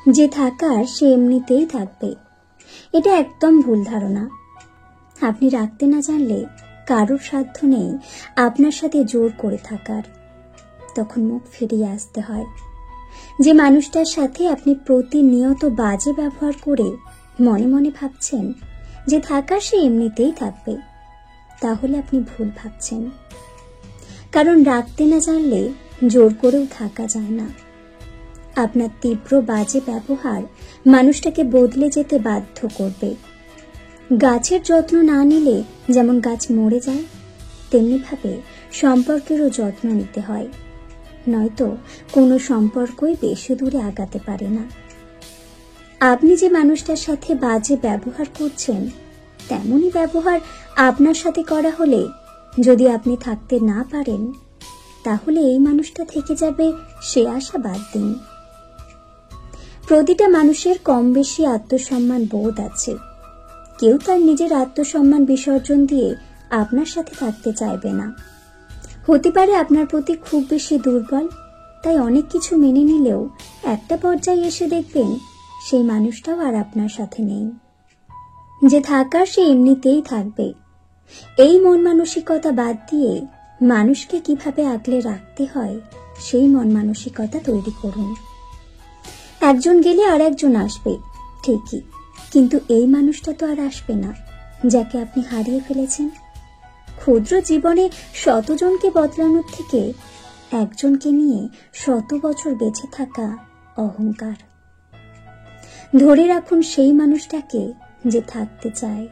যে থাকার সে এমনিতেই থাকবে, এটা একদম ভুল ধারণা। আপনি রাখতে না জানলে কারোর সাধ্য নেই আপনার সাথে জোর করে থাকার। তখন মুখ ফিরিয়ে আসতে হয়। যে মানুষটার সাথে আপনি প্রতিনিয়ত বাজে ব্যবহার করে মনে মনে ভাবছেন যে থাকার সে এমনিতেই থাকবে, তাহলে আপনি ভুল ভাবছেন। কারণ রাখতে না জানলে জোর করেও থাকা যায় না। আপনার তীব্র বাজে ব্যবহার মানুষটাকে বদলে যেতে বাধ্য করবে। গাছের যত্ন না নিলে যেমন গাছ মরে যায়, তেমনি ভাবে সম্পর্কেরও যত্ন নিতে হয়, নয়তো কোনো সম্পর্কই বেশি দূরে আগাতে পারে না। আপনি যে মানুষটার সাথে বাজে ব্যবহার করছেন, তেমনই ব্যবহার আপনার সাথে করা হলে যদি আপনি থাকতে না পারেন, তাহলে এই মানুষটা থেকে যাবে সে আশা বাদ দিন। প্রতিটা মানুষের কম বেশি আত্মসম্মান বোধ আছে। কেউ তার নিজের আত্মসম্মান বিসর্জন দিয়ে আপনার সাথে থাকতে চাইবে না। হতে পারে আপনার প্রতি খুব বেশি দুর্বল, তাই অনেক কিছু মেনে নিলেও একটা পর্যায়ে এসে দেখবেন সেই মানুষটাও আর আপনার সাথে নেই। যে থাকার সে এমনিতেই থাকবে, এই মন মানসিকতা বাদ দিয়ে মানুষকে কিভাবে আগলে রাখতে হয় সেই মন মানসিকতা তৈরি করুন। একজন গেলে আর একজন আসবে ঠিকই, কিন্তু এই মানুষটা তো আর আসবে না যাকে আপনি হারিয়ে ফেলেছেন। ক্ষুদ্র জীবনে শতজনকে বদলানোর থেকে একজনকে নিয়ে 100 বছর বেঁচে থাকা অহংকার। ধরে রাখুন সেই মানুষটাকে যে থাকতে চায়,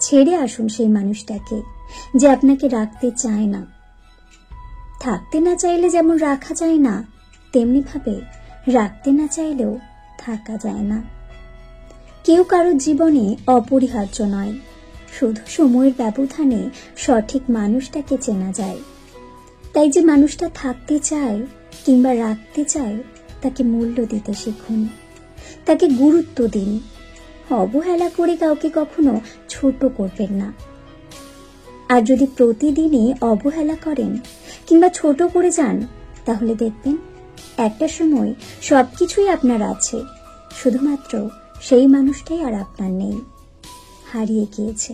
ছেড়ে আসুন সেই মানুষটাকে যে আপনাকে রাখতে চায় না। থাকতে না চাইলে যেমন রাখা যায় না, তেমনি ভাবে রাখতে না চাইলেও থাকা যায় না। কেউ কারোর জীবনে অপরিহার্য নয়, শুধু সময়ের ব্যবধানে সঠিক মানুষটাকে চেনা যায়। তাই যে মানুষটা থাকতে চায় কিংবা রাখতে চায়, তাকে মূল্য দিতে শিখুন, তাকে গুরুত্ব দিন। অবহেলা করে কাউকে কখনো ছোট করবেন না। আর যদি প্রতিদিনই অবহেলা করেন কিংবা ছোট করে যান, তাহলে দেখবেন একটা সময় সবকিছুই আপনার আছে, শুধুমাত্র সেই মানুষটাই আর আপনার নেই, হারিয়ে গিয়েছে।